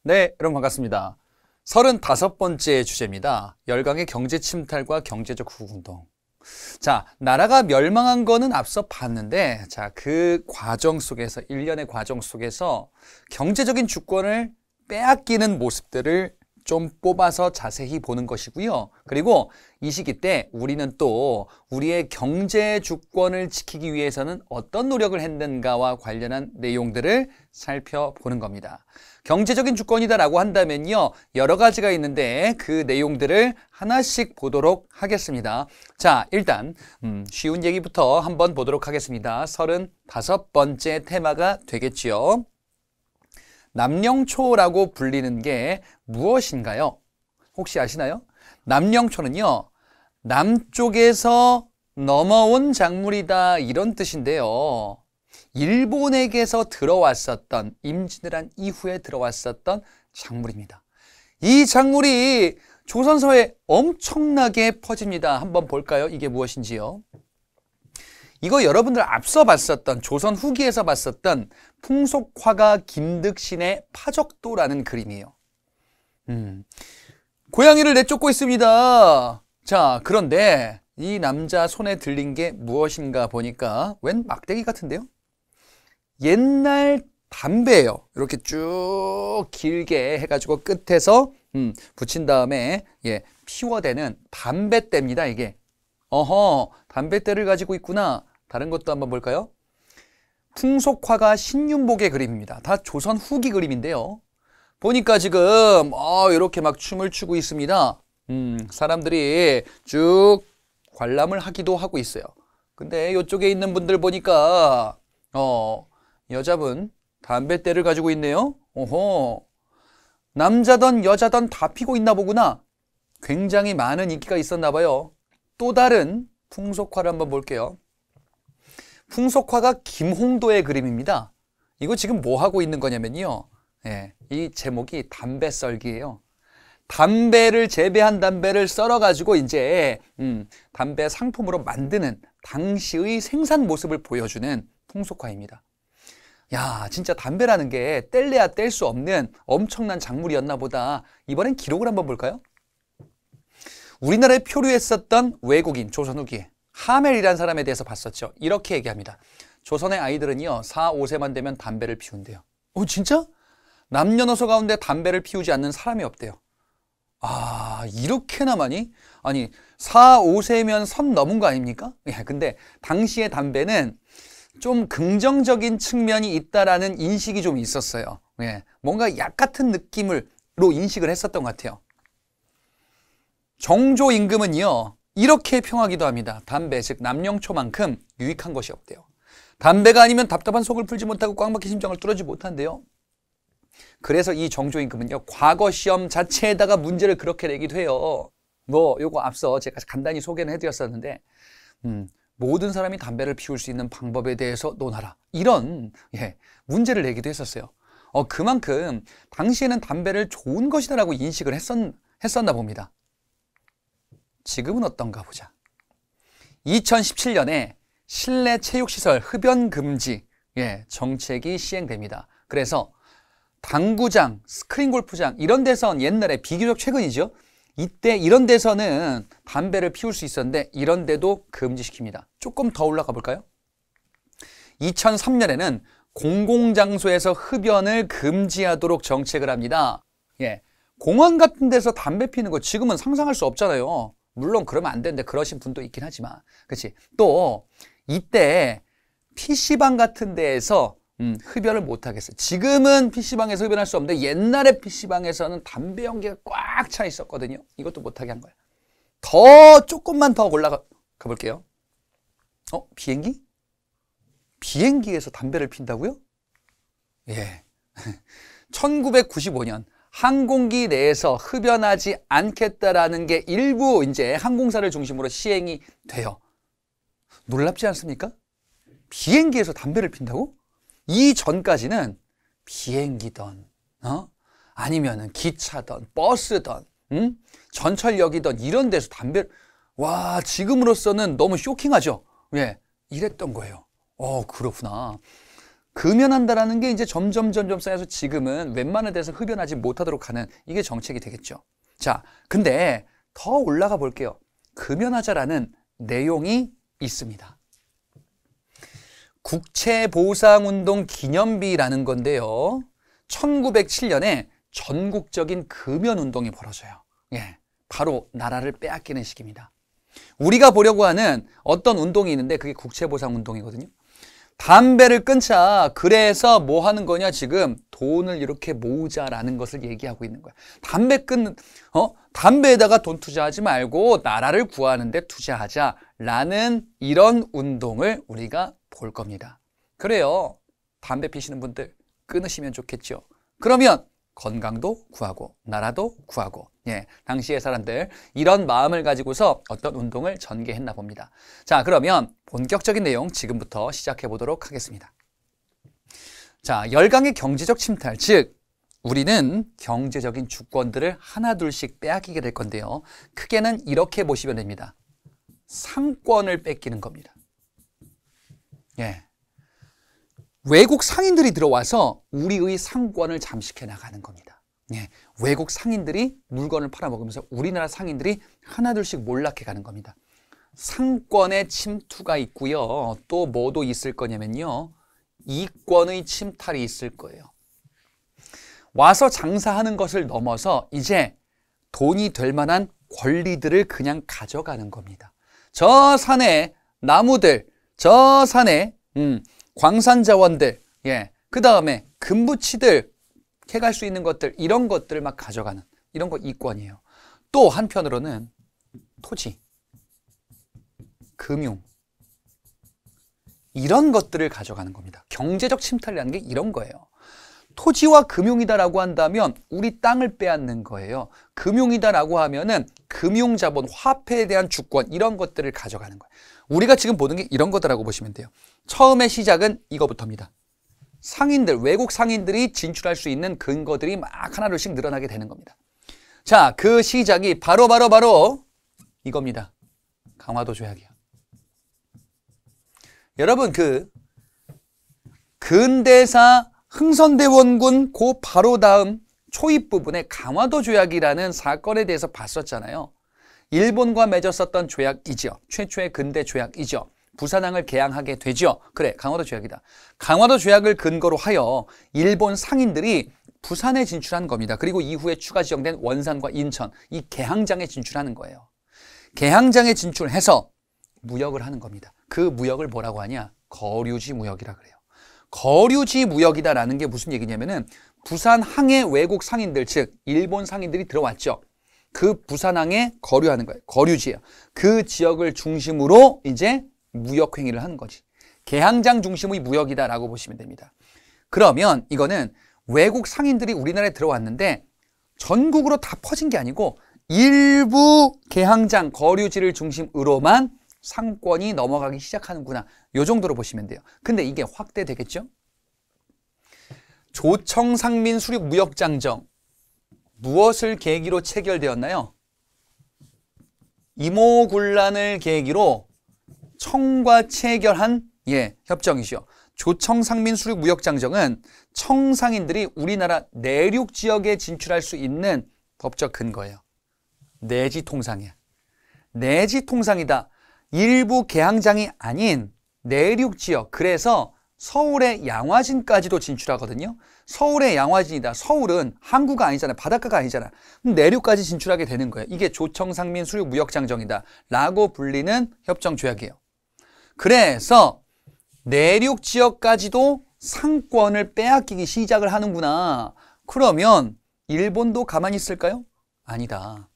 네, 여러분 반갑습니다. 35번째 주제입니다. 열강의 경제 침탈과 경제적 후운동. 자, 나라가 멸망한 거는 앞서 봤는데, 자, 그 과정 속에서, 일련의 과정 속에서 경제적인 주권을 빼앗기는 모습들을 좀 뽑아서 자세히 보는 것이고요. 그리고 이 시기 때 우리는 또 우리의 경제 주권을 지키기 위해서는 어떤 노력을 했는가와 관련한 내용들을 살펴보는 겁니다. 경제적인 주권이다라고 한다면요, 여러 가지가 있는데 그 내용들을 하나씩 보도록 하겠습니다. 자, 일단 쉬운 얘기부터 한번 보도록 하겠습니다. 35번째 테마가 되겠지요. 남령초라고 불리는 게 무엇인가요? 혹시 아시나요? 남령초는요, 남쪽에서 넘어온 작물이다 이런 뜻인데요. 일본에게서 들어왔었던, 임진을 한 이후에 들어왔었던 작물입니다. 이 작물이 조선서에 엄청나게 퍼집니다. 한번 볼까요? 이게 무엇인지요? 이거 여러분들 앞서 봤었던, 조선 후기에서 봤었던 풍속화가 김득신의 파적도라는 그림이에요. 고양이를 내쫓고 있습니다. 자, 그런데 이 남자 손에 들린 게 무엇인가 보니까 웬 막대기 같은데요? 옛날 담배예요. 이렇게 쭉 길게 해가지고 끝에서 붙인 다음에 피워대는 담뱃대입니다. 이게. 어허, 담뱃대를 가지고 있구나. 다른 것도 한번 볼까요? 풍속화가 신윤복의 그림입니다. 다 조선 후기 그림인데요. 보니까 지금 이렇게 막 춤을 추고 있습니다. 사람들이 쭉 관람을 하기도 하고 있어요. 근데 이쪽에 있는 분들 보니까 여자분 담뱃대를 가지고 있네요. 오호, 남자든 여자든 다 피고 있나 보구나. 굉장히 많은 인기가 있었나 봐요. 또 다른 풍속화를 한번 볼게요. 풍속화가 김홍도의 그림입니다. 이거 지금 뭐 하고 있는 거냐면요. 이 제목이 담배 썰기예요. 담배를, 재배한 담배를 썰어가지고 이제 담배 상품으로 만드는 당시의 생산 모습을 보여주는 풍속화입니다. 야, 진짜 담배라는 게 뗄래야 뗄 수 없는 엄청난 작물이었나 보다. 이번엔 기록을 한번 볼까요? 우리나라에 표류했었던 외국인, 조선 후기에 하멜이라는 사람에 대해서 봤었죠. 이렇게 얘기합니다. 조선의 아이들은요, 4, 5세만 되면 담배를 피운대요. 진짜? 남녀노소 가운데 담배를 피우지 않는 사람이 없대요. 아, 이렇게나 많이? 아니, 4, 5세면 선 넘은 거 아닙니까? 근데 당시의 담배는 좀 긍정적인 측면이 있다라는 인식이 좀 있었어요. 뭔가 약 같은 느낌으로 인식을 했었던 것 같아요. 정조 임금은요, 이렇게 평하기도 합니다. 담배, 즉 남령초만큼 유익한 것이 없대요. 담배가 아니면 답답한 속을 풀지 못하고 꽉 막힌 심장을 뚫어지 못한대요. 그래서 이 정조 임금은요, 과거 시험 자체에다가 문제를 그렇게 내기도 해요. 요거 앞서 제가 간단히 소개는 해드렸었는데, 모든 사람이 담배를 피울 수 있는 방법에 대해서 논하라. 이런 문제를 내기도 했었어요. 그만큼 당시에는 담배를 좋은 것이다라고 인식을 했었나 봅니다. 지금은 어떤가 보자. 2017년에 실내 체육시설 흡연 금지 정책이 시행됩니다. 그래서 당구장, 스크린 골프장 이런 데선 옛날에 비교적 최근이죠. 이때 이런 데서는 담배를 피울 수 있었는데 이런 데도 금지시킵니다. 조금 더 올라가 볼까요? 2003년에는 공공장소에서 흡연을 금지하도록 정책을 합니다. 공원 같은 데서 담배 피는 거 지금은 상상할 수 없잖아요. 물론 그러면 안 되는데 그러신 분도 있긴 하지만, 그렇지? 또 이때 PC방 같은 데에서 흡연을 못 하겠어요. 지금은 PC방에서 흡연할 수 없는데 옛날에 PC방에서는 담배 연기가 꽉 차 있었거든요. 이것도 못하게 한 거야. 조금만 더 올라가 볼게요. 비행기? 비행기에서 담배를 핀다고요? 1995년 항공기 내에서 흡연하지 않겠다라는 게 일부 이제 항공사를 중심으로 시행이 돼요. 놀랍지 않습니까? 비행기에서 담배를 핀다고? 이전까지는 비행기든 아니면은 기차든 버스든 전철역이든 이런 데서 담배를, 와, 지금으로서는 너무 쇼킹하죠. 이랬던 거예요. 그렇구나. 금연한다라는 게 이제 점점 쌓여서 지금은 웬만한 데서 흡연하지 못하도록 하는 이게 정책이 되겠죠. 자, 근데 더 올라가 볼게요. 금연하자라는 내용이 있습니다. 국채보상운동 기념비라는 건데요. 1907년에 전국적인 금연운동이 벌어져요. 예, 바로 나라를 빼앗기는 시기입니다. 우리가 보려고 하는 어떤 운동이 있는데 그게 국채보상운동이거든요. 담배를 끊자. 그래서 뭐 하는 거냐? 지금 돈을 이렇게 모으자라는 것을 얘기하고 있는 거야. 담배에다가 돈 투자하지 말고 나라를 구하는 데 투자하자라는 이런 운동을 우리가 볼 겁니다. 그래요. 담배 피시는 분들 끊으시면 좋겠죠. 그러면 건강도 구하고 나라도 구하고, 예, 당시의 사람들 이런 마음을 가지고서 어떤 운동을 전개했나 봅니다. 자, 그러면 본격적인 내용 지금부터 시작해 보도록 하겠습니다. 자, 열강의 경제적 침탈, 즉 우리는 경제적인 주권들을 하나둘씩 빼앗기게 될 건데요. 크게는 이렇게 보시면 됩니다. 상권을 뺏기는 겁니다. 예. 외국 상인들이 들어와서 우리의 상권을 잠식해 나가는 겁니다. 예, 외국 상인들이 물건을 팔아먹으면서 우리나라 상인들이 하나둘씩 몰락해 가는 겁니다. 상권의 침투가 있고요. 또 뭐도 있을 거냐면요. 이권의 침탈이 있을 거예요. 와서 장사하는 것을 넘어서 이제 돈이 될 만한 권리들을 그냥 가져가는 겁니다. 저 산에 나무들, 저 산에 광산 자원들, 예, 그 다음에 금부치들 캐갈 수 있는 것들, 이런 것들을 막 가져가는 이런 거 이권이에요. 또 한편으로는 토지, 금융, 이런 것들을 가져가는 겁니다. 경제적 침탈이라는 게 이런 거예요. 토지와 금융이다라고 한다면 우리 땅을 빼앗는 거예요. 금융이다라고 하면은 금융자본, 화폐에 대한 주권, 이런 것들을 가져가는 거예요. 우리가 지금 보는 게 이런 거다라고 보시면 돼요. 처음에 시작은 이거부터입니다. 상인들, 외국 상인들이 진출할 수 있는 근거들이 막 하나둘씩 늘어나게 되는 겁니다. 자, 그 시작이 바로 이겁니다. 강화도 조약이요. 여러분, 그 근대사 흥선대원군 그 바로 다음 초입 부분에 강화도 조약이라는 사건에 대해서 봤었잖아요. 일본과 맺었었던 조약이죠. 최초의 근대 조약이죠. 부산항을 개항하게 되죠. 그래, 강화도 조약이다. 강화도 조약을 근거로 하여 일본 상인들이 부산에 진출한 겁니다. 그리고 이후에 추가 지정된 원산과 인천, 이 개항장에 진출하는 거예요. 개항장에 진출해서 무역을 하는 겁니다. 그 무역을 뭐라고 하냐? 거류지 무역이라 그래요. 거류지 무역이다라는 게 무슨 얘기냐면은 부산항에 외국 상인들, 즉 일본 상인들이 들어왔죠. 그 부산항에 거류하는 거예요. 거류지예요. 그 지역을 중심으로 이제 무역 행위를 하는 거지. 개항장 중심의 무역이다라고 보시면 됩니다. 그러면 이거는 외국 상인들이 우리나라에 들어왔는데 전국으로 다 퍼진 게 아니고 일부 개항장, 거류지를 중심으로만 상권이 넘어가기 시작하는구나. 요 정도로 보시면 돼요. 근데 이게 확대되겠죠? 조청상민 수륙 무역장정, 무엇을 계기로 체결되었나요? 이모군란을 계기로 청과 체결한 협정이죠. 조청상민 수륙 무역장정은 청상인들이 우리나라 내륙 지역에 진출할 수 있는 법적 근거예요. 내지통상이야. 내지통상이다. 일부 개항장이 아닌 내륙 지역, 그래서 서울의 양화진까지도 진출하거든요. 서울의 양화진이다. 서울은 항구가 아니잖아요. 바닷가가 아니잖아. 내륙까지 진출하게 되는 거예요. 이게 조청상민 수륙 무역장정이다 라고 불리는 협정조약이에요. 그래서 내륙 지역까지도 상권을 빼앗기기 시작을 하는구나. 그러면 일본도 가만히 있을까요? 아니다.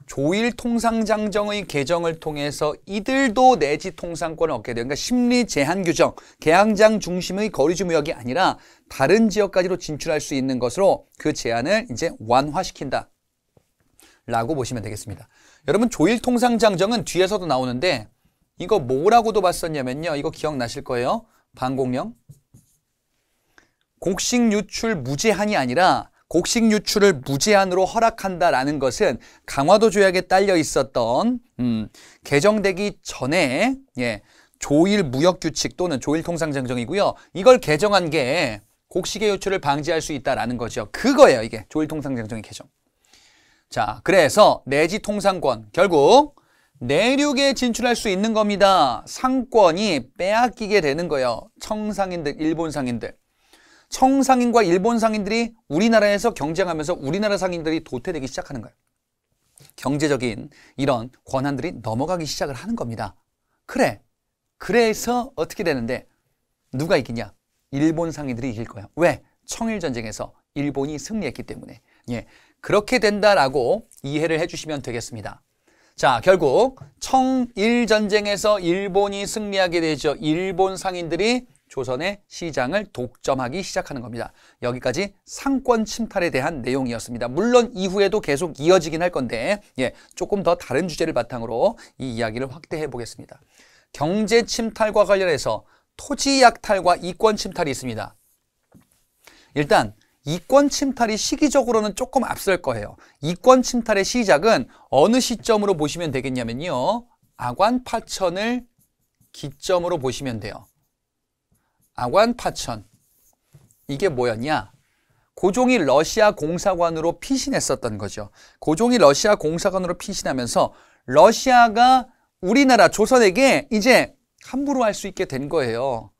조일통상장정의 개정을 통해서 이들도 내지통상권을 얻게 돼요. 그러니까 심리 제한 규정, 개항장 중심의 거리주 무역이 아니라 다른 지역까지도 진출할 수 있는 것으로 그 제한을 이제 완화시킨다 라고 보시면 되겠습니다. 여러분, 조일통상장정은 뒤에서도 나오는데 이거 뭐라고도 봤었냐면요. 이거 기억나실 거예요. 방공령. 곡식 유출 무제한이 아니라 곡식 유출을 무제한으로 허락한다라는 것은 강화도 조약에 딸려 있었던 개정되기 전에 조일 무역규칙 또는 조일 통상정정이고요. 이걸 개정한 게 곡식의 유출을 방지할 수 있다라는 거죠. 그거예요, 이게 조일 통상정정의 개정. 자, 그래서 내지 통상권, 결국 내륙에 진출할 수 있는 겁니다. 상권이 빼앗기게 되는 거예요. 청상인들, 일본 상인들. 청상인과 일본 상인들이 우리나라에서 경쟁하면서 우리나라 상인들이 도태되기 시작하는 거예요. 경제적인 이런 권한들이 넘어가기 시작을 하는 겁니다. 그래. 그래서 어떻게 되는데 누가 이기냐? 일본 상인들이 이길 거야. 왜? 청일전쟁에서 일본이 승리했기 때문에. 예, 그렇게 된다라고 이해를 해주시면 되겠습니다. 자, 결국 청일전쟁에서 일본이 승리하게 되죠. 일본 상인들이 조선의 시장을 독점하기 시작하는 겁니다. 여기까지 상권 침탈에 대한 내용이었습니다. 물론 이후에도 계속 이어지긴 할 건데 조금 더 다른 주제를 바탕으로 이 이야기를 확대해 보겠습니다. 경제 침탈과 관련해서 토지 약탈과 이권 침탈이 있습니다. 일단 이권 침탈이 시기적으로는 조금 앞설 거예요. 이권 침탈의 시작은 어느 시점으로 보시면 되겠냐면요. 아관파천을 기점으로 보시면 돼요. 아관파천. 이게 뭐였냐? 고종이 러시아 공사관으로 피신했었던 거죠. 고종이 러시아 공사관으로 피신하면서 러시아가 우리나라 조선에게 이제 함부로 할 수 있게 된 거예요.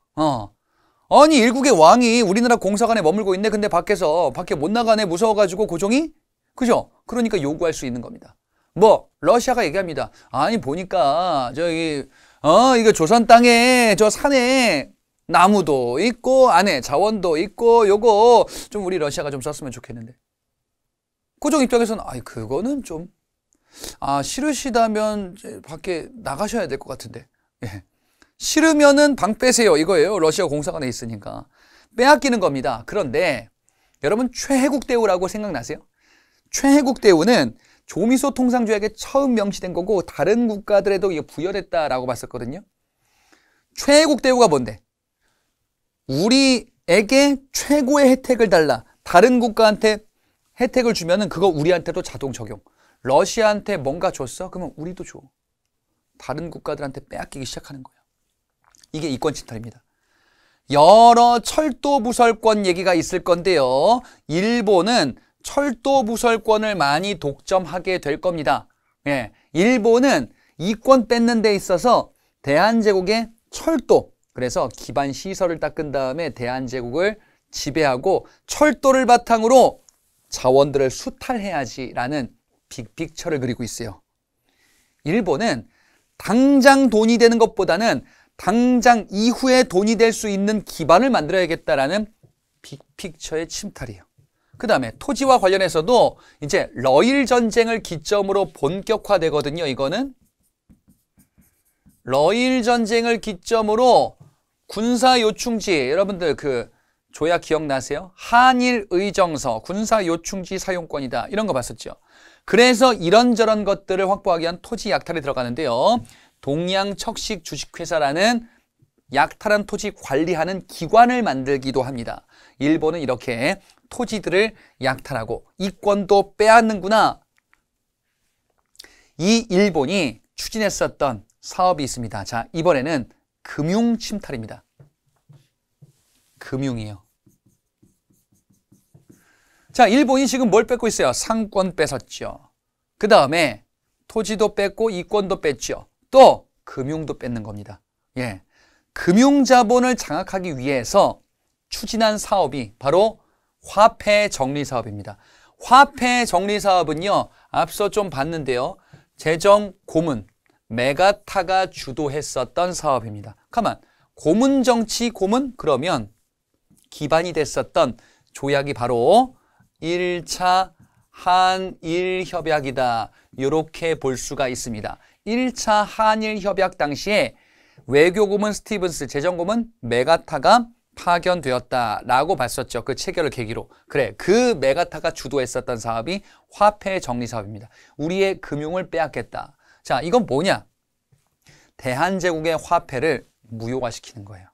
아니 일국의 왕이 우리나라 공사관에 머물고 있네. 근데 밖에 못 나가네. 무서워가지고 고종이 그죠? 그러니까 요구할 수 있는 겁니다. 뭐 러시아가 얘기합니다. 아니 보니까 저기 이거 조선 땅에 저 산에 나무도 있고 안에 자원도 있고 요거 좀 우리 러시아가 좀 썼으면 좋겠는데. 고종 입장에서는 그거는 좀 싫으시다면 이제 밖에 나가셔야 될 것 같은데. 예. 싫으면은 방 빼세요 이거예요. 러시아 공사관에 있으니까. 빼앗기는 겁니다. 그런데 여러분 최혜국 대우라고 생각나세요? 최혜국 대우는 조미소 통상조약에 처음 명시된 거고 다른 국가들에도 이게 부여됐다라고 봤었거든요. 최혜국 대우가 뭔데? 우리에게 최고의 혜택을 달라. 다른 국가한테 혜택을 주면은 그거 우리한테도 자동 적용. 러시아한테 뭔가 줬어? 그러면 우리도 줘. 다른 국가들한테 빼앗기기 시작하는 거예요. 이게 이권 침탈입니다. 여러 철도 부설권 얘기가 있을 건데요. 일본은 철도 부설권을 많이 독점하게 될 겁니다. 예, 일본은 이권 뺏는 데 있어서 대한제국의 철도, 그래서 기반 시설을 닦은 다음에 대한제국을 지배하고 철도를 바탕으로 자원들을 수탈해야지라는 빅픽처를 그리고 있어요. 일본은 당장 돈이 되는 것보다는 당장 이후에 돈이 될 수 있는 기반을 만들어야겠다라는 빅픽처의 침탈이에요. 그 다음에 토지와 관련해서도 이제 러일 전쟁을 기점으로 본격화되거든요. 이거는 러일 전쟁을 기점으로 군사 요충지, 여러분들 그 조약 기억나세요? 한일 의정서, 군사 요충지 사용권이다. 이런 거 봤었죠. 그래서 이런저런 것들을 확보하기 위한 토지 약탈에 들어가는데요. 동양척식 주식회사라는 약탈한 토지 관리하는 기관을 만들기도 합니다. 일본은 이렇게 토지들을 약탈하고 이권도 빼앗는구나. 이 일본이 추진했었던 사업이 있습니다. 자, 이번에는 금융 침탈입니다. 금융이요. 자, 일본이 지금 뭘 뺏고 있어요? 상권 뺏었죠. 그 다음에 토지도 뺏고 이권도 뺐죠. 또 금융도 뺏는 겁니다. 예, 금융자본을 장악하기 위해서 추진한 사업이 바로 화폐 정리 사업입니다. 화폐 정리 사업은요, 앞서 좀 봤는데요. 재정 고문, 메가타가 주도했었던 사업입니다. 가만, 고문 정치 고문? 그러면 기반이 됐었던 조약이 바로 1차 한일 협약이다. 이렇게 볼 수가 있습니다. 1차 한일 협약 당시에 외교고문 스티븐스, 재정고문 메가타가 파견되었다라고 봤었죠. 그 체결을 계기로. 그래, 그 메가타가 주도했었던 사업이 화폐 정리 사업입니다. 우리의 금융을 빼앗겠다. 자, 이건 뭐냐? 대한제국의 화폐를 무효화시키는 거예요.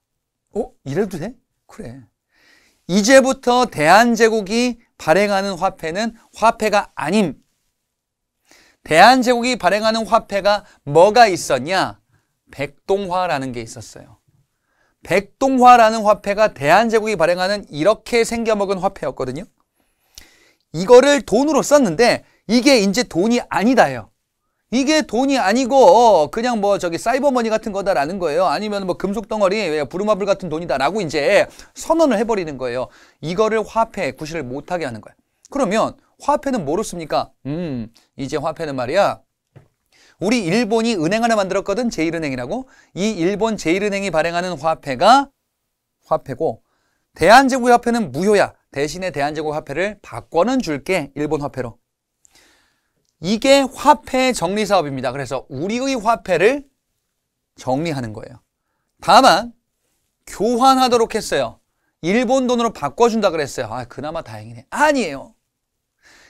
이래도 돼? 그래. 이제부터 대한제국이 발행하는 화폐는 화폐가 아님. 대한제국이 발행하는 화폐가 뭐가 있었냐? 백동화라는 게 있었어요. 백동화라는 화폐가 대한제국이 발행하는 이렇게 생겨먹은 화폐였거든요. 이거를 돈으로 썼는데 이게 이제 돈이 아니다요. 이게 돈이 아니고 그냥 뭐 저기 사이버머니 같은 거다라는 거예요. 아니면 뭐 금속덩어리, 부루마블 같은 돈이다라고 이제 선언을 해버리는 거예요. 이거를 화폐에 구실을 못하게 하는 거예요. 그러면 화폐는 뭐로 씁니까? 이제 화폐는 말이야. 우리 일본이 은행 하나 만들었거든. 제1은행이라고. 이 일본 제1은행이 발행하는 화폐가 화폐고 대한제국 화폐는 무효야. 대신에 대한제국 화폐를 바꿔는 줄게. 일본 화폐로. 이게 화폐 정리 사업입니다. 그래서 우리의 화폐를 정리하는 거예요. 다만 교환하도록 했어요. 일본 돈으로 바꿔준다 그랬어요. 아, 그나마 다행이네. 아니에요.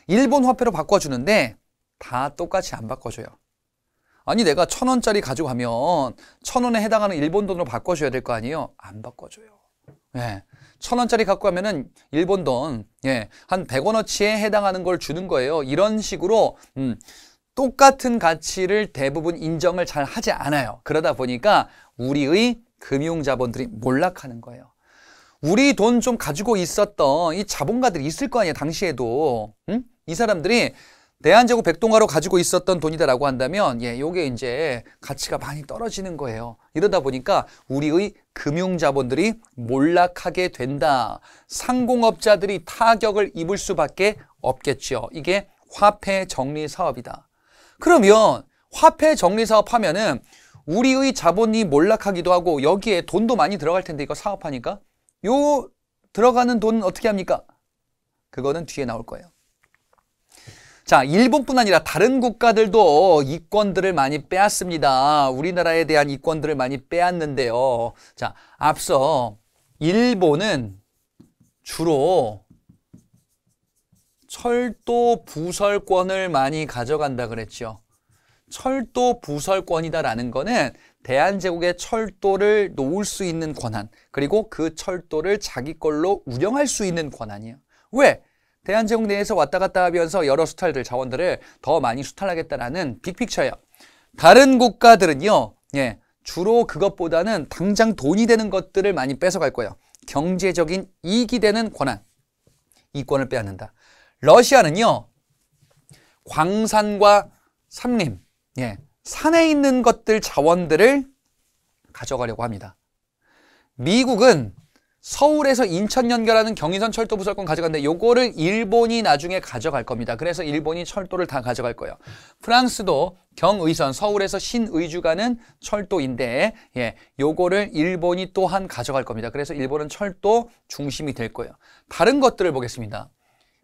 일본 화폐로 바꿔주는데 다 똑같이 안 바꿔줘요. 아니 내가 1,000원짜리 가지고 가면 1,000원에 해당하는 일본 돈으로 바꿔줘야 될 거 아니에요? 안 바꿔줘요. 예. 1,000원짜리 갖고 가면은 일본 돈, 예, 한 100원어치에 해당하는 걸 주는 거예요. 이런 식으로, 똑같은 가치를 대부분 인정을 잘 하지 않아요. 그러다 보니까 우리의 금융자본들이 몰락하는 거예요. 우리 돈 좀 가지고 있었던 이 자본가들이 있을 거 아니에요. 당시에도. 이 사람들이 대한제국 백동화로 가지고 있었던 돈이다라고 한다면, 예, 요게 이제 가치가 많이 떨어지는 거예요. 이러다 보니까 우리의 금융자본들이 몰락하게 된다. 상공업자들이 타격을 입을 수밖에 없겠죠. 이게 화폐 정리 사업이다. 그러면 화폐 정리 사업 하면은 우리의 자본이 몰락하기도 하고 여기에 돈도 많이 들어갈 텐데 이거 사업하니까 요 들어가는 돈 어떻게 합니까? 그거는 뒤에 나올 거예요. 자, 일본뿐 아니라 다른 국가들도 이권들을 많이 빼앗습니다. 우리나라에 대한 이권들을 많이 빼앗는데요. 자, 앞서 일본은 주로 철도 부설권을 많이 가져간다 그랬죠. 철도 부설권이다라는 거는 대한제국의 철도를 놓을 수 있는 권한, 그리고 그 철도를 자기 걸로 운영할 수 있는 권한이에요. 왜? 대한제국 내에서 왔다 갔다 하면서 여러 수탈들, 자원들을 더 많이 수탈하겠다라는 빅픽처예요. 다른 국가들은요, 예, 주로 그것보다는 당장 돈이 되는 것들을 많이 뺏어갈 거예요. 경제적인 이익이 되는 권한, 이권을 빼앗는다. 러시아는요, 광산과 산림, 예, 산에 있는 것들, 자원들을 가져가려고 합니다. 미국은 서울에서 인천 연결하는 경의선 철도 부설권 가져갔는데 요거를 일본이 나중에 가져갈 겁니다. 그래서 일본이 철도를 다 가져갈 거예요. 프랑스도 경의선, 서울에서 신의주 가는 철도인데, 예, 요거를 일본이 또한 가져갈 겁니다. 그래서 일본은 철도 중심이 될 거예요. 다른 것들을 보겠습니다.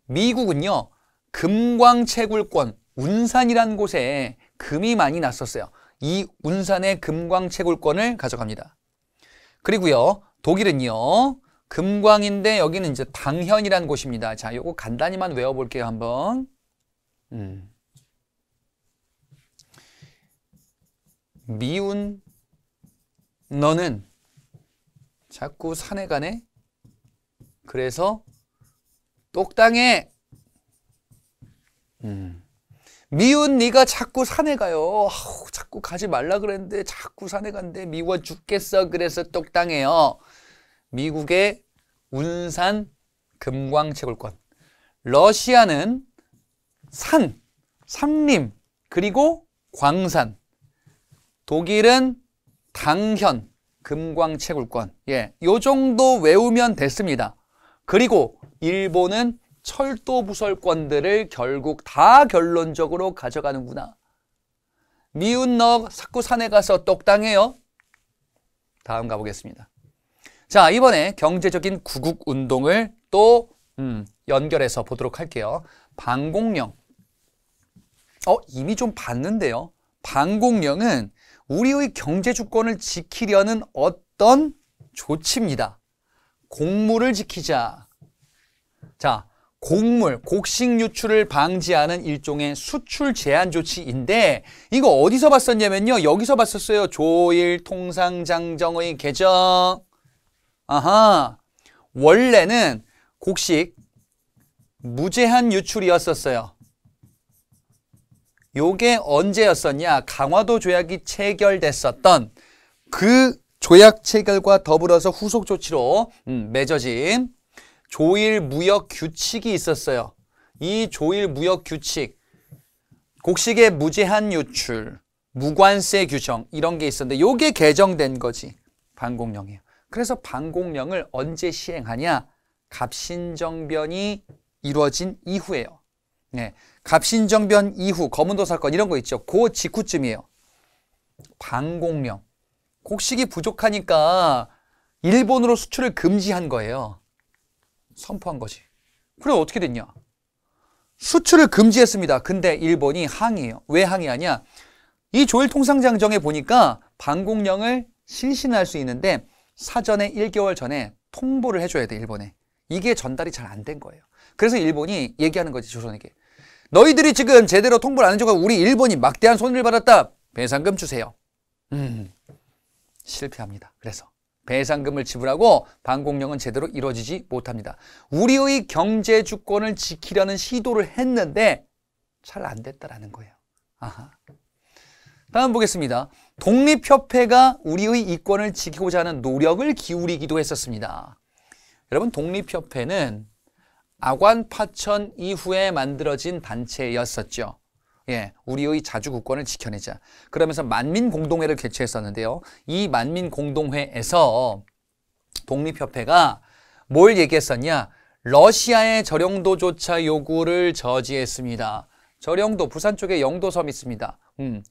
미국은요, 금광채굴권, 운산이라는 곳에 금이 많이 났었어요. 이 운산의 금광채굴권을 가져갑니다. 그리고요, 독일은요, 금광인데 여기는 이제 당현이라는 곳입니다. 자, 요거 간단히만 외워볼게요, 한번. 미운 너는 자꾸 산에 가네? 그래서 똑당해. 미운 네가 자꾸 산에 가요. 아우, 자꾸 가지 말라 그랬는데 자꾸 산에 간대. 미워 죽겠어. 그래서 똑당해요. 미국의 운산 금광채굴권. 러시아는 산, 산림, 그리고 광산. 독일은 당현 금광채굴권. 예, 요 정도 외우면 됐습니다. 그리고 일본은 철도 부설권들을 결국 다 결론적으로 가져가는구나. 미운 너 자꾸 산에 가서 똑당해요. 다음 가보겠습니다. 자, 이번에 경제적인 구국운동을 또 연결해서 보도록 할게요. 방공령. 이미 좀 봤는데요. 방공령은 우리의 경제 주권을 지키려는 어떤 조치입니다. 곡물을 지키자. 자, 곡물, 곡식 유출을 방지하는 일종의 수출 제한 조치인데 이거 어디서 봤었냐면요. 여기서 봤었어요. 조일통상장정의 개정. 아하, 원래는 곡식 무제한 유출이었었어요. 요게 언제였었냐? 강화도 조약이 체결됐었던 그 조약 체결과 더불어서 후속 조치로 맺어진 조일 무역 규칙이 있었어요. 이 조일 무역 규칙, 곡식의 무제한 유출, 무관세 규정 이런 게 있었는데 요게 개정된 거지. 반공령이에요. 그래서 반공령을 언제 시행하냐? 갑신정변이 이루어진 이후예요. 네, 갑신정변 이후 거문도 사건 이런 거 있죠. 그 직후쯤이에요. 반공령. 곡식이 부족하니까 일본으로 수출을 금지한 거예요. 선포한 거지. 그래 어떻게 됐냐? 수출을 금지했습니다. 근데 일본이 항의해요. 왜 항의하냐? 이 조일통상장정에 보니까 반공령을 실시할 수 있는데 사전에 1개월 전에 통보를 해줘야 돼, 일본에. 이게 전달이 잘 안 된 거예요. 그래서 일본이 얘기하는 거지, 조선에게. 너희들이 지금 제대로 통보를 안 해줘서 우리 일본이 막대한 손해를 받았다. 배상금 주세요. 실패합니다. 그래서 배상금을 지불하고 반공령은 제대로 이루어지지 못합니다. 우리의 경제 주권을 지키려는 시도를 했는데 잘 안 됐다라는 거예요. 아하. 다음 보겠습니다. 독립협회가 우리의 이권을 지키고자 하는 노력을 기울이기도 했었습니다. 여러분, 독립협회는 아관 파천 이후에 만들어진 단체였었죠. 예, 우리의 자주국권을 지켜내자. 그러면서 만민공동회를 개최했었는데요. 이 만민공동회에서 독립협회가 뭘 얘기했었냐? 러시아의 저령도조차 요구를 저지했습니다. 저령도, 부산 쪽에 영도섬 있습니다.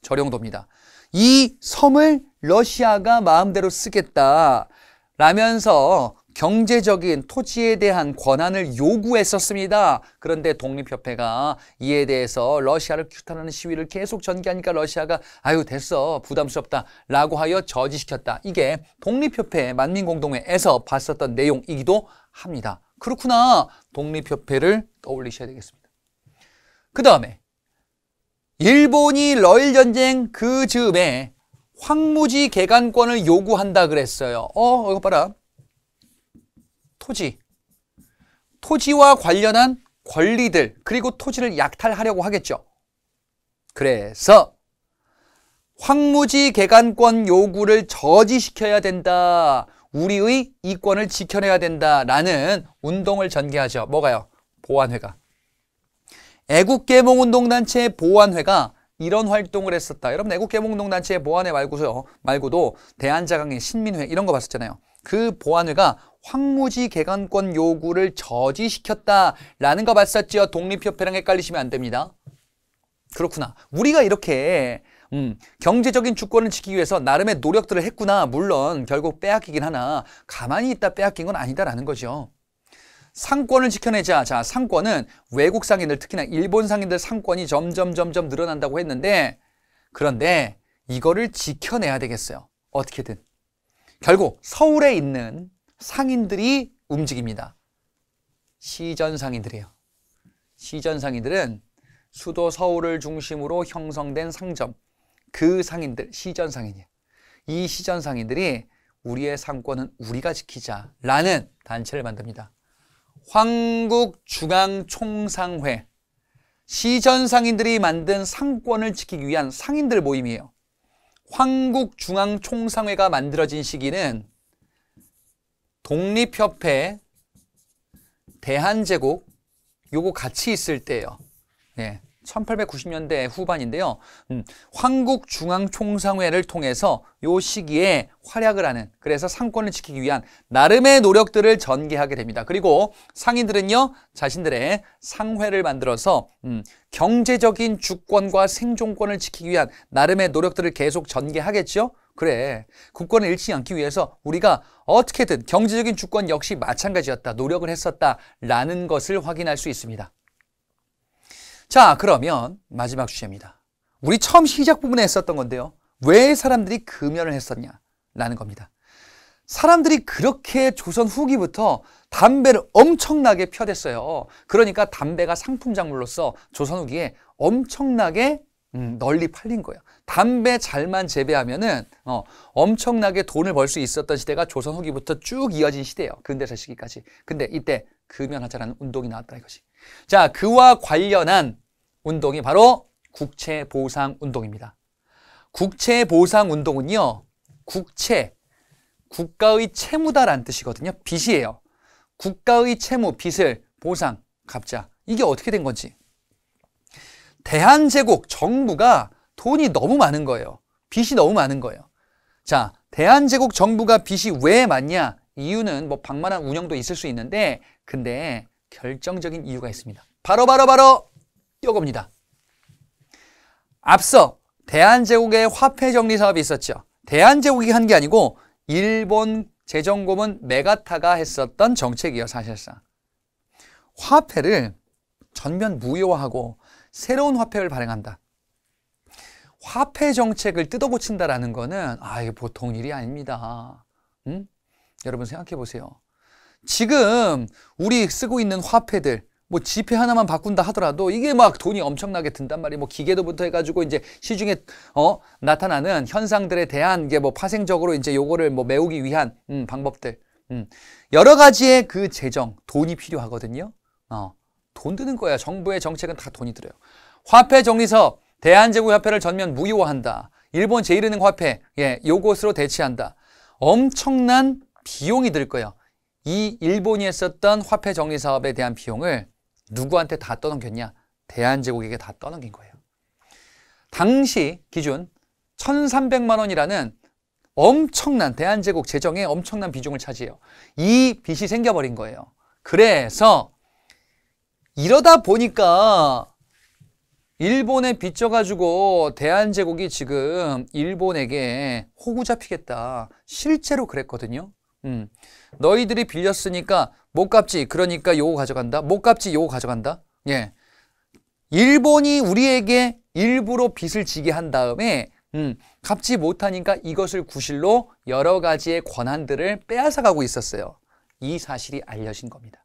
저령도입니다. 이 섬을 러시아가 마음대로 쓰겠다 라면서 경제적인 토지에 대한 권한을 요구했었습니다. 그런데 독립협회가 이에 대해서 러시아를 규탄하는 시위를 계속 전개하니까 러시아가 아유 됐어 부담스럽다 라고 하여 저지시켰다. 이게 독립협회 만민공동회에서 봤었던 내용이기도 합니다. 그렇구나. 독립협회를 떠올리셔야 되겠습니다. 그 다음에 일본이 러일전쟁 그 즈음에 황무지 개간권을 요구한다 그랬어요. 이거 봐라. 토지와 관련한 권리들, 그리고 토지를 약탈하려고 하겠죠. 그래서 황무지 개간권 요구를 저지시켜야 된다. 우리의 이권을 지켜내야 된다라는 운동을 전개하죠. 뭐가요? 보안회가. 애국개몽운동단체 보안회가 이런 활동을 했었다. 여러분, 애국개몽운동단체 보안회 말고도 대한자강회, 신민회 이런 거 봤었잖아요. 그 보안회가 황무지 개간권 요구를 저지시켰다라는 거 봤었죠. 독립협회랑 헷갈리시면 안 됩니다. 그렇구나. 우리가 이렇게 경제적인 주권을 지키기 위해서 나름의 노력들을 했구나. 물론 결국 빼앗기긴 하나 가만히 있다 빼앗긴 건 아니다라는 거죠. 상권을 지켜내자. 자, 상권은 외국 상인들, 특히나 일본 상인들 상권이 점점 늘어난다고 했는데, 그런데 이거를 지켜내야 되겠어요. 어떻게든. 결국 서울에 있는 상인들이 움직입니다. 시전 상인들이에요. 시전 상인들은 수도 서울을 중심으로 형성된 상점, 그 상인들, 시전 상인이에요. 이 시전 상인들이 우리의 상권은 우리가 지키자라는 단체를 만듭니다. 황국중앙총상회, 시전 상인들이 만든 상권을 지키기 위한 상인들 모임이에요. 황국중앙총상회가 만들어진 시기는 독립협회, 대한제국 요거 같이 있을 때예요. 네, 1890년대 후반인데요. 황국중앙총상회를 통해서 요 시기에 활약을 하는, 그래서 상권을 지키기 위한 나름의 노력들을 전개하게 됩니다. 그리고 상인들은요, 자신들의 상회를 만들어서 경제적인 주권과 생존권을 지키기 위한 나름의 노력들을 계속 전개하겠죠. 그래, 국권을 잃지 않기 위해서 우리가 어떻게든 경제적인 주권 역시 마찬가지였다, 노력을 했었다라는 것을 확인할 수 있습니다. 자, 그러면 마지막 주제입니다. 우리 처음 시작 부분에 했었던 건데요. 왜 사람들이 금연을 했었냐라는 겁니다. 사람들이 그렇게 조선 후기부터 담배를 엄청나게 펴댔어요. 그러니까 담배가 상품 작물로서 조선 후기에 엄청나게 널리 팔린 거예요. 담배 잘만 재배하면은 엄청나게 돈을 벌 수 있었던 시대가 조선 후기부터 쭉 이어진 시대예요. 근대사 시기까지. 근데 이때 금연하자라는 운동이 나왔다 이거지. 자, 그와 관련한 운동이 바로 국채보상운동입니다. 국채보상운동은요, 국채, 국가의 채무다라는 뜻이거든요. 빚이에요. 국가의 채무, 빚을 보상, 갚자. 이게 어떻게 된 건지. 대한제국 정부가 돈이 너무 많은 거예요. 빚이 너무 많은 거예요. 자, 대한제국 정부가 빚이 왜 많냐? 이유는 뭐 방만한 운영도 있을 수 있는데, 근데 결정적인 이유가 있습니다. 바로 이겁니다. 앞서 대한제국의 화폐 정리 사업이 있었죠. 대한제국이 한 게 아니고 일본 재정고문 메가타가 했었던 정책이에요, 사실상. 화폐를 전면 무효화하고 새로운 화폐를 발행한다. 화폐 정책을 뜯어고친다라는 거는 이게 보통 일이 아닙니다. 여러분 생각해 보세요. 지금 우리 쓰고 있는 화폐들, 뭐 지폐 하나만 바꾼다 하더라도 이게 막 돈이 엄청나게 든단 말이에요. 뭐 기계도부터 해가지고 이제 시중에 나타나는 현상들에 대한 게 뭐 파생적으로 이제 요거를 뭐 메우기 위한 방법들, 여러 가지의 그 재정, 돈이 필요하거든요. 돈 드는 거야. 정부의 정책은 다 돈이 들어요. 화폐 정리사업, 대한제국 화폐를 전면 무효화한다. 일본 제1은행 화폐, 요것으로 대체한다. 엄청난 비용이 들 거예요. 이 일본이 했었던 화폐 정리 사업에 대한 비용을 누구한테 다 떠넘겼냐? 대한제국에게 다 떠넘긴 거예요. 당시 기준 1,300만 원이라는 엄청난 대한제국 재정의 엄청난 비중을 차지해요. 이 빚이 생겨버린 거예요. 그래서 이러다 보니까 일본에 빚져가지고 대한제국이 지금 일본에게 호구 잡히겠다. 실제로 그랬거든요. 너희들이 빌렸으니까 못 갚지. 그러니까 요거 가져간다. 못 갚지. 요거 가져간다. 예. 일본이 우리에게 일부러 빚을 지게 한 다음에 갚지 못하니까 이것을 구실로 여러 가지의 권한들을 빼앗아가고 있었어요. 이 사실이 알려진 겁니다.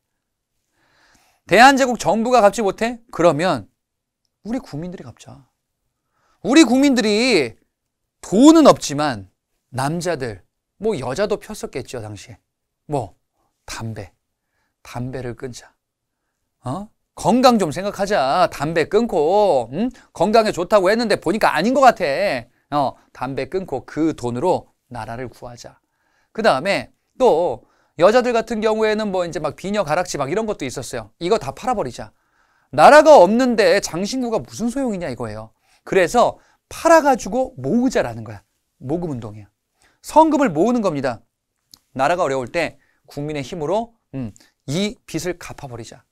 대한제국 정부가 갚지 못해? 그러면 우리 국민들이 갚자. 우리 국민들이 돈은 없지만 남자들, 뭐 여자도 폈었겠죠, 당시에. 뭐 담배를 끊자. 건강 좀 생각하자. 담배 끊고 건강에 좋다고 했는데 보니까 아닌 것 같아. 담배 끊고 그 돈으로 나라를 구하자. 그 다음에 또 여자들 같은 경우에는 뭐 이제 막 비녀 가락지 막 이런 것도 있었어요. 이거 다 팔아버리자. 나라가 없는데 장신구가 무슨 소용이냐 이거예요. 그래서 팔아가지고 모으자라는 거야. 모금 운동이야. 성금을 모으는 겁니다. 나라가 어려울 때 국민의 힘으로 이 빚을 갚아버리자.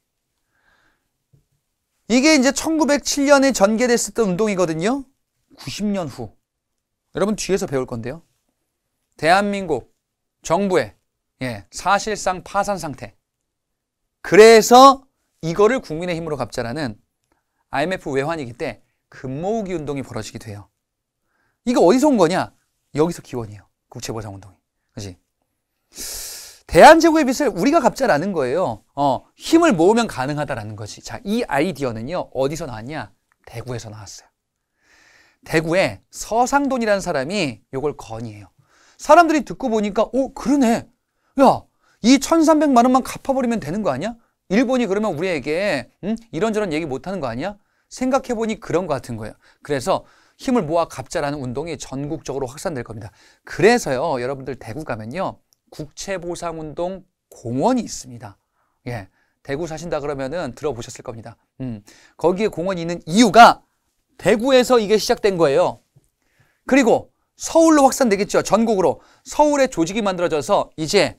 이게 이제 1907년에 전개됐었던 운동이거든요. 90년 후. 여러분 뒤에서 배울 건데요. 대한민국 정부의 사실상 파산 상태. 그래서 이거를 국민의 힘으로 갚자라는 IMF 외환위기 때 금모으기 운동이 벌어지기도 해요. 이거 어디서 온 거냐? 여기서 기원이에요. 국채보상운동이. 그렇지? 대한제국의 빚을 우리가 갚자라는 거예요. 힘을 모으면 가능하다라는 거지. 자, 이 아이디어는요. 어디서 나왔냐? 대구에서 나왔어요. 대구에 서상돈이라는 사람이 이걸 건의해요. 사람들이 듣고 보니까 그러네. 야, 이 1,300만 원만 갚아버리면 되는 거 아니야? 일본이 그러면 우리에게 이런저런 얘기 못하는 거 아니야? 생각해보니 그런 거 같은 거예요. 그래서 힘을 모아 갚자라는 운동이 전국적으로 확산될 겁니다. 그래서요, 여러분들 대구 가면요, 국채보상운동 공원이 있습니다. 대구 사신다 그러면은 들어보셨을 겁니다. 거기에 공원이 있는 이유가 대구에서 이게 시작된 거예요. 그리고 서울로 확산되겠죠. 전국으로. 서울에 조직이 만들어져서 이제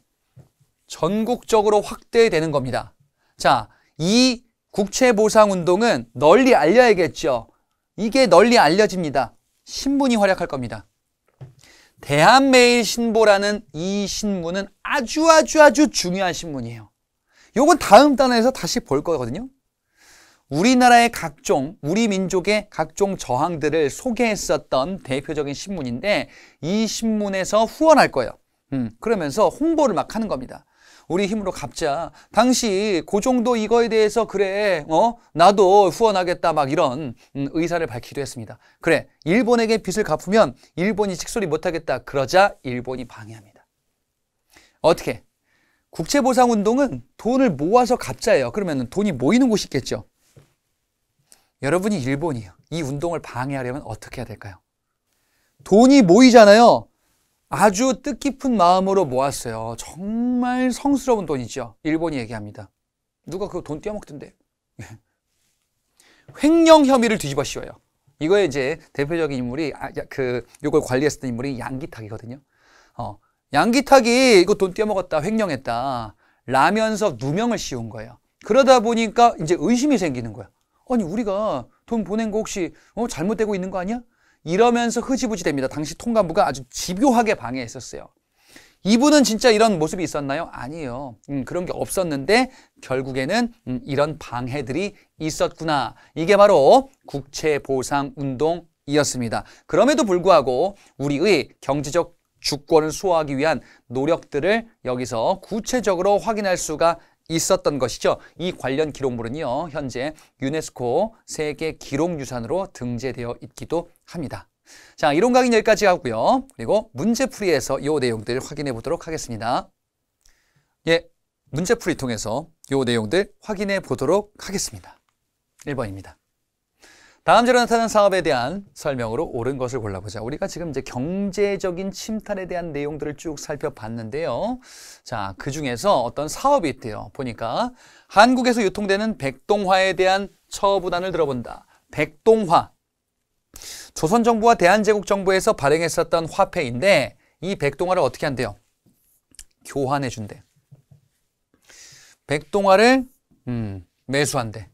전국적으로 확대되는 겁니다. 자, 이 국채보상운동은 널리 알려야겠죠. 이게 널리 알려집니다. 신문이 활약할 겁니다. 대한매일신보라는 이 신문은 아주 중요한 신문이에요. 요건 다음 단원에서 다시 볼 거거든요. 우리나라의 우리 민족의 각종 저항들을 소개했었던 대표적인 신문인데 이 신문에서 후원할 거예요. 그러면서 홍보를 막 하는 겁니다. 우리 힘으로 갚자. 당시 그 정도 이거에 대해서 그래, 나도 후원하겠다 막 이런 의사를 밝히기도 했습니다. 그래, 일본에게 빚을 갚으면 일본이 직소리 못하겠다. 그러자 일본이 방해합니다. 어떻게? 국채보상운동은 돈을 모아서 갚자예요. 그러면 돈이 모이는 곳이 있겠죠. 여러분이 일본이에요. 이 운동을 방해하려면 어떻게 해야 될까요? 돈이 모이잖아요. 아주 뜻깊은 마음으로 모았어요. 정말 성스러운 돈이죠. 일본이 얘기합니다. 누가 그거 돈 떼어먹던데. 횡령 혐의를 뒤집어 씌워요. 이거에 이제 대표적인 인물이 요걸 관리했었던 인물이 양기탁이거든요. 양기탁이 이거 돈 떼어먹었다, 횡령했다 라면서 누명을 씌운 거예요. 그러다 보니까 이제 의심이 생기는 거야. 아니 우리가 돈 보낸 거 혹시 잘못되고 있는 거 아니야? 이러면서 흐지부지 됩니다. 당시 통감부가 아주 집요하게 방해했었어요. 이분은 진짜 이런 모습이 있었나요? 아니에요. 그런 게 없었는데 결국에는 이런 방해들이 있었구나. 이게 바로 국채보상운동이었습니다. 그럼에도 불구하고 우리의 경제적 주권을 수호하기 위한 노력들을 여기서 구체적으로 확인할 수가 있었던 것이죠. 이 관련 기록물은요, 현재 유네스코 세계 기록유산으로 등재되어 있기도 합니다. 자, 이론 강의는 여기까지 하고요. 그리고 문제풀이에서 이 내용들 확인해 보도록 하겠습니다. 예, 문제풀이 통해서 이 내용들 확인해 보도록 하겠습니다. 1번입니다. 다음 자료에 나타난 사업에 대한 설명으로 옳은 것을 골라보자. 우리가 지금 이제 경제적인 침탈에 대한 내용들을 쭉 살펴봤는데요. 자, 그 중에서 어떤 사업이 있대요. 보니까 한국에서 유통되는 백동화에 대한 처분안을 들어본다. 백동화. 조선정부와 대한제국정부에서 발행했었던 화폐인데 이 백동화를 어떻게 한대요? 교환해 준대. 백동화를 매수한대.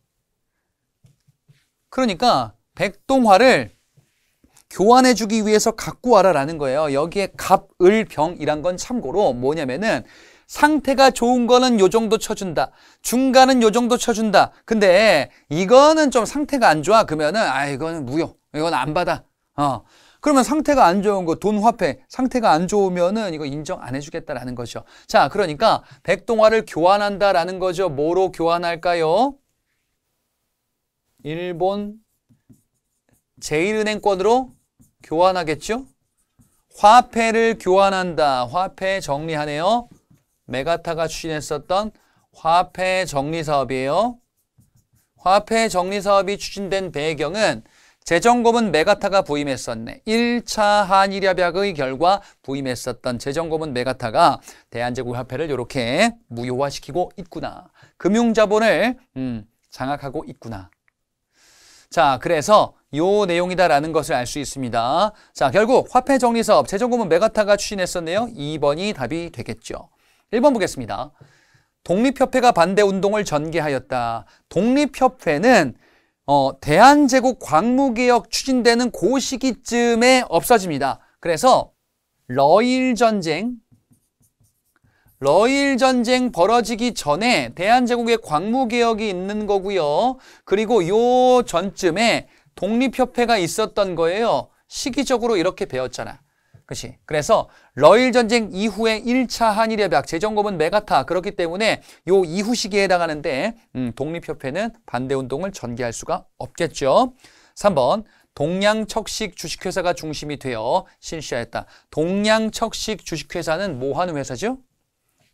그러니까 백동화를 교환해 주기 위해서 갖고 와라라는 거예요. 여기에 갑을병이란 건 참고로 뭐냐면은 상태가 좋은 거는 요 정도 쳐준다. 중간은 요 정도 쳐준다. 근데 이거는 좀 상태가 안 좋아. 그러면은 이거는 무효. 이건 안 받아. 그러면 상태가 안 좋은 거, 돈 화폐 상태가 안 좋으면은 이거 인정 안 해주겠다라는 거죠. 자, 그러니까 백동화를 교환한다라는 거죠. 뭐로 교환할까요? 일본 제1은행권으로 교환하겠죠? 화폐를 교환한다. 화폐 정리하네요. 메가타가 추진했었던 화폐 정리 사업이에요. 화폐 정리 사업이 추진된 배경은 재정고문 메가타가 부임했었네. 1차 한일협약의 결과 부임했었던 재정고문 메가타가 대한제국 화폐를 이렇게 무효화시키고 있구나. 금융자본을 장악하고 있구나. 자, 그래서 요 내용이다라는 것을 알 수 있습니다. 자, 결국 화폐 정리 사업 재정고문 메가타가 추진했었네요. 2번이 답이 되겠죠. 1번 보겠습니다. 독립협회가 반대 운동을 전개하였다. 독립협회는 대한제국 광무개혁 추진되는 그 시기쯤에 없어집니다. 그래서 러일 전쟁 벌어지기 전에 대한제국의 광무개혁이 있는 거고요. 그리고 요 전쯤에 독립협회가 있었던 거예요. 시기적으로 이렇게 배웠잖아. 그렇지? 그래서 러일 전쟁 이후에 1차 한일협약, 재정고문 메가타 그렇기 때문에 요 이후 시기에 해당하는데 독립협회는 반대운동을 전개할 수가 없겠죠. 3번 동양척식 주식회사가 중심이 되어 실시하였다. 동양척식 주식회사는 뭐 하는 회사죠?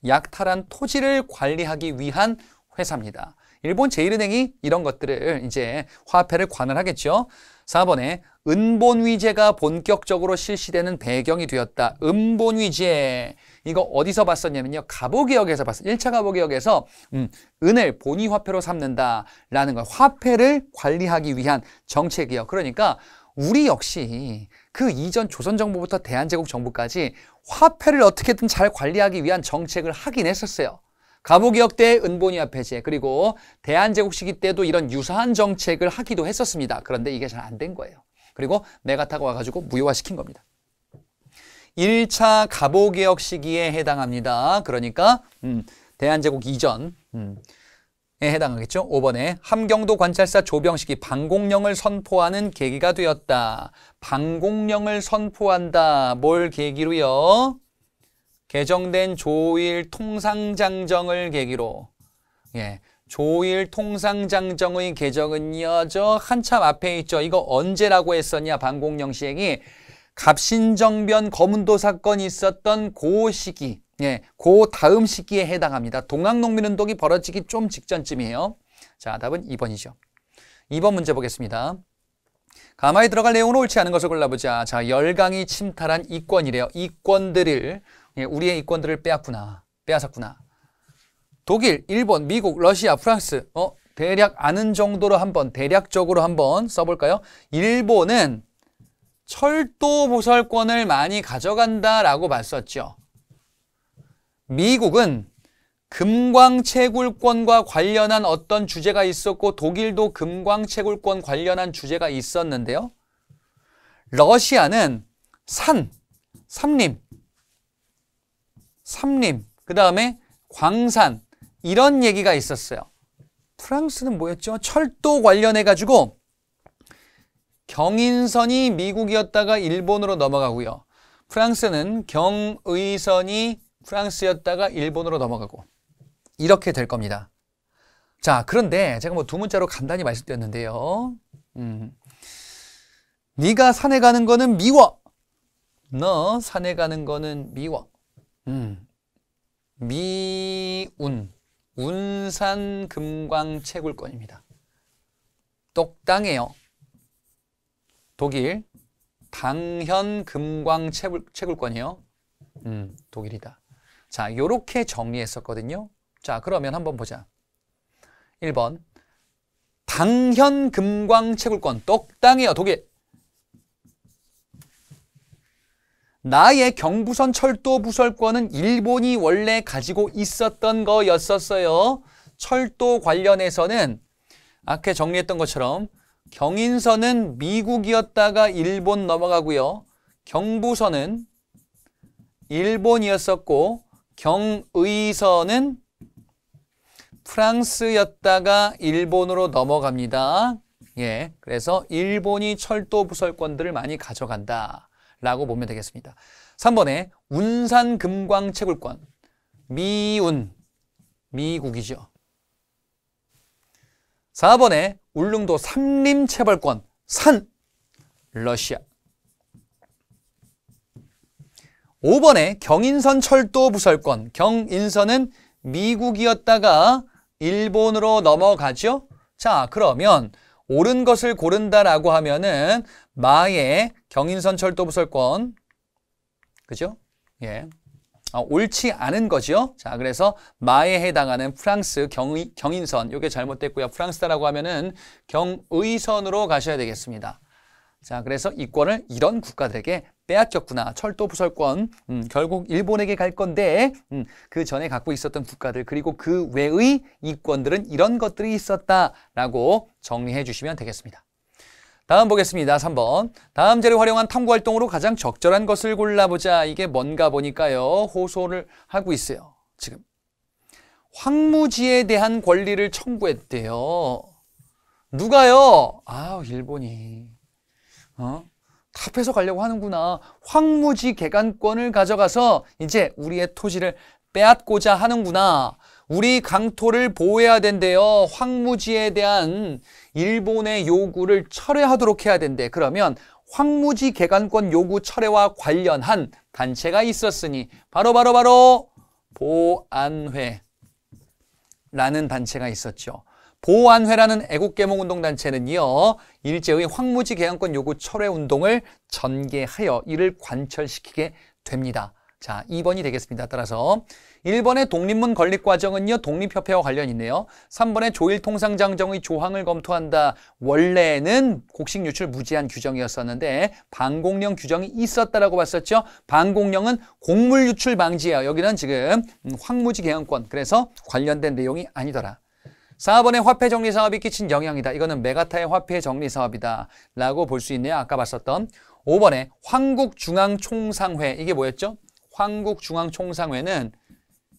약탈한 토지를 관리하기 위한 회사입니다. 일본 제1은행이 이런 것들을 이제 화폐를 관할하겠죠. 4번에 은본위제가 본격적으로 실시되는 배경이 되었다. 은본위제. 이거 어디서 봤었냐면요. 갑오개혁에서 봤어요. 1차 갑오개혁에서 은을 본위화폐로 삼는다라는 거. 화폐를 관리하기 위한 정책이에요. 그러니까 우리 역시 그 이전 조선정부부터 대한제국 정부까지 화폐를 어떻게든 잘 관리하기 위한 정책을 하긴 했었어요. 갑오개혁 때 은본위화폐제, 그리고 대한제국 시기 때도 이런 유사한 정책을 하기도 했었습니다. 그런데 이게 잘 안 된 거예요. 그리고 메가타가 와가지고 무효화시킨 겁니다. 1차 갑오개혁 시기에 해당합니다. 그러니까 대한제국 이전에 해당하겠죠. 5번에 함경도 관찰사 조병식이 방공령을 선포하는 계기가 되었다. 방공령을 선포한다. 뭘 계기로요? 개정된 조일 통상장정을 계기로. 예, 조일 통상장정의 개정은요, 저 한참 앞에 있죠. 이거 언제라고 했었냐? 방공령 시행이 갑신정변 거문도 사건이 있었던 그 시기, 예, 그 다음 시기에 해당합니다. 동학농민운동이 벌어지기 좀 직전쯤이에요. 자, 답은 2번이죠. 2번 문제 보겠습니다. 가마에 들어갈 내용은 옳지 않은 것을 골라보자. 자, 열강이 침탈한 이권이래요. 이권들을, 우리의 이권들을 빼앗았구나. 독일, 일본, 미국, 러시아, 프랑스. 대략 아는 정도로 대략적으로 한번 써볼까요? 일본은 철도 보설권을 많이 가져간다라고 봤었죠. 미국은 금광채굴권과 관련한 어떤 주제가 있었고 독일도 금광채굴권 관련한 주제가 있었는데요. 러시아는 삼림, 그 다음에 광산 이런 얘기가 있었어요. 프랑스는 뭐였죠? 철도 관련해가지고 경인선이 미국이었다가 일본으로 넘어가고요. 프랑스는 경의선이 프랑스였다가 일본으로 넘어가고 이렇게 될 겁니다. 자, 그런데 제가 뭐 두 문자로 간단히 말씀드렸는데요. 네가 산에 가는 거는 미워. 너 산에 가는 거는 미워. 운산 금광 채굴권입니다. 똑당해요. 독일 당현 금광 채굴권이요. 독일이다. 자, 요렇게 정리했었거든요. 자, 그러면 한번 보자. 1번 당현 금광 채굴권 똑당해요. 독일. 나의 경부선 철도 부설권은 일본이 원래 가지고 있었던 거였었어요. 철도 관련해서는 아까 정리했던 것처럼 경인선은 미국이었다가 일본 넘어가고요. 경부선은 일본이었었고 경의선은 프랑스였다가 일본으로 넘어갑니다. 예, 그래서 일본이 철도 부설권들을 많이 가져간다 라고 보면 되겠습니다. 3번에 운산 금광 채굴권 미국이죠. 4번에 울릉도 삼림 채벌권 러시아. 5번에 경인선 철도 부설권 경인선은 미국이었다가 일본으로 넘어가죠. 자, 그러면 옳은 것을 고른다라고 하면은 마의 경인선 철도 부설권, 그죠? 예, 옳지 않은 거죠. 자, 그래서 마에 해당하는 프랑스 경인선, 이게 잘못됐고요. 프랑스다라고 하면은 경의선으로 가셔야 되겠습니다. 자, 그래서 이권을 이런 국가들에게 빼앗겼구나. 철도 부설권 결국 일본에게 갈 건데 그 전에 갖고 있었던 국가들 그리고 그 외의 이권들은 이런 것들이 있었다라고 정리해 주시면 되겠습니다. 다음 보겠습니다. 3번. 다음 재를 활용한 탐구활동으로 가장 적절한 것을 골라보자. 이게 뭔가 보니까요. 호소를 하고 있어요. 지금 황무지에 대한 권리를 청구했대요. 누가요? 일본이. 다 뺏어가려고 하는구나. 황무지 개간권을 가져가서 이제 우리의 토지를 빼앗고자 하는구나. 우리 강토를 보호해야 된대요. 황무지에 대한 일본의 요구를 철회하도록 해야 된대. 그러면 황무지 개간권 요구 철회와 관련한 단체가 있었으니 바로 보안회라는 단체가 있었죠. 보안회라는 애국개몽운동단체는요. 일제의 황무지 개간권 요구 철회 운동을 전개하여 이를 관철시키게 됩니다. 자, 2번이 되겠습니다. 따라서 1번의 독립문 건립과정은요. 독립협회와 관련이 있네요. 3번의 조일통상장정의 조항을 검토한다. 원래는 곡식 유출 무제한 규정이었었는데 방공령 규정이 있었다라고 봤었죠. 방공령은 곡물 유출 방지예요. 여기는 지금 황무지 개간권 그래서 관련된 내용이 아니더라. 4번의 화폐 정리 사업이 끼친 영향이다. 이거는 메가타의 화폐 정리 사업이다 라고 볼 수 있네요. 아까 봤었던 5번의 황국중앙총상회 이게 뭐였죠? 황국중앙총상회는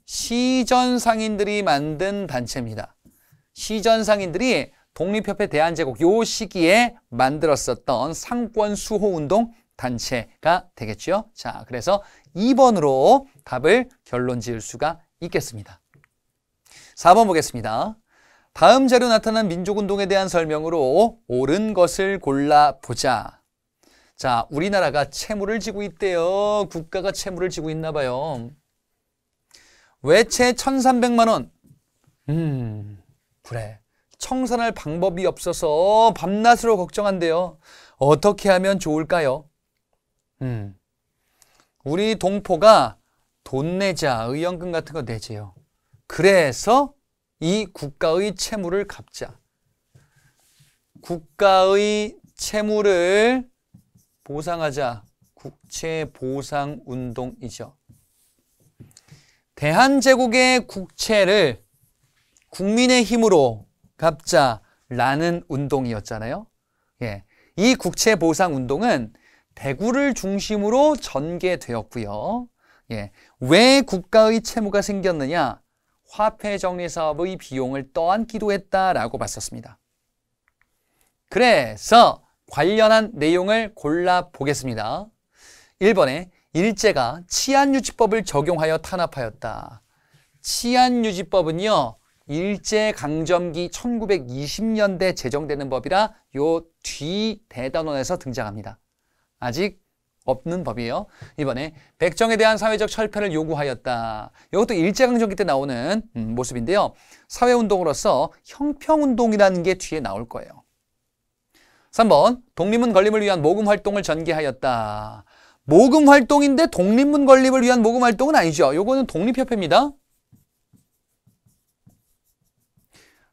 시전상인들이 만든 단체입니다. 시전상인들이 독립협회 대한제국 요 시기에 만들었었던 상권수호운동 단체가 되겠죠. 자, 그래서 2번으로 답을 결론 지을 수가 있겠습니다. 4번 보겠습니다. 다음 자료 나타난 민족운동에 대한 설명으로 옳은 것을 골라보자. 자, 우리나라가 채무를 지고 있대요. 국가가 채무를 지고 있나 봐요. 외채 1,300만 원. 그래. 청산할 방법이 없어서 밤낮으로 걱정한대요. 어떻게 하면 좋을까요? 우리 동포가 돈 내자, 의연금 같은 거 내재요. 그래서 이 국가의 채무를 갚자. 국가의 채무를 보상하자. 국채보상운동이죠. 대한제국의 국채를 국민의 힘으로 갚자라는 운동이었잖아요. 예, 이 국채보상운동은 대구를 중심으로 전개되었고요. 예, 왜 국가의 채무가 생겼느냐? 화폐정리사업의 비용을 떠안기도 했다라고 봤었습니다. 그래서 관련한 내용을 골라보겠습니다. 1번에 일제가 치안유지법을 적용하여 탄압하였다. 치안유지법은요, 일제강점기 1920년대 제정되는 법이라 요 뒤 대단원에서 등장합니다. 아직 없는 법이에요. 이번에 백정에 대한 사회적 철폐를 요구하였다. 이것도 일제강점기 때 나오는 모습인데요. 사회운동으로서 형평운동이라는 게 뒤에 나올 거예요. 3번 독립문 건립을 위한 모금활동을 전개하였다. 모금활동인데 독립문 건립을 위한 모금활동은 아니죠. 요거는 독립협회입니다.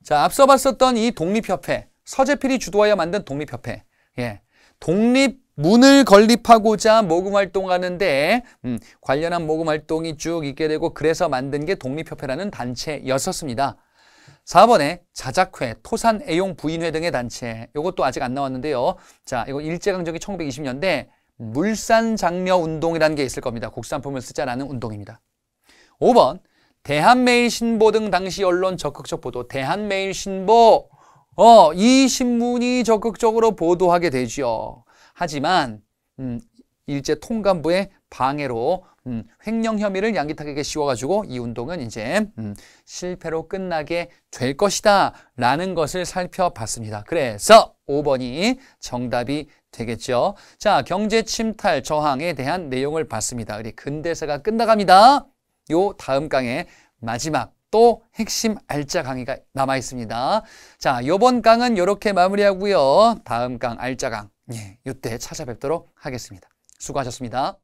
자, 앞서 봤었던 이 독립협회, 서재필이 주도하여 만든 독립협회. 예, 독립문을 건립하고자 모금활동하는데 관련한 모금활동이 쭉 있게 되고 그래서 만든 게 독립협회라는 단체였었습니다. 4번에 자작회, 토산애용 부인회 등의 단체. 이것도 아직 안 나왔는데요. 자, 이거 일제강점기 1920년대 물산장려운동이라는 게 있을 겁니다. 국산품을 쓰자라는 운동입니다. 5번 대한매일신보 등 당시 언론 적극적 보도. 대한매일신보, 이 신문이 적극적으로 보도하게 되죠. 하지만 일제 통감부의 방해로 횡령 혐의를 양기탁에게 씌워가지고 이 운동은 이제 실패로 끝나게 될 것이다 라는 것을 살펴봤습니다. 그래서 5번이 정답이 되겠죠. 자, 경제 침탈 저항에 대한 내용을 봤습니다. 우리 근대사가 끝나갑니다. 요 다음 강의 마지막 또 핵심 알짜 강의가 남아 있습니다. 자, 요번 강은 이렇게 마무리하고요. 다음 강 알짜 강, 이때 찾아뵙도록 하겠습니다. 수고하셨습니다.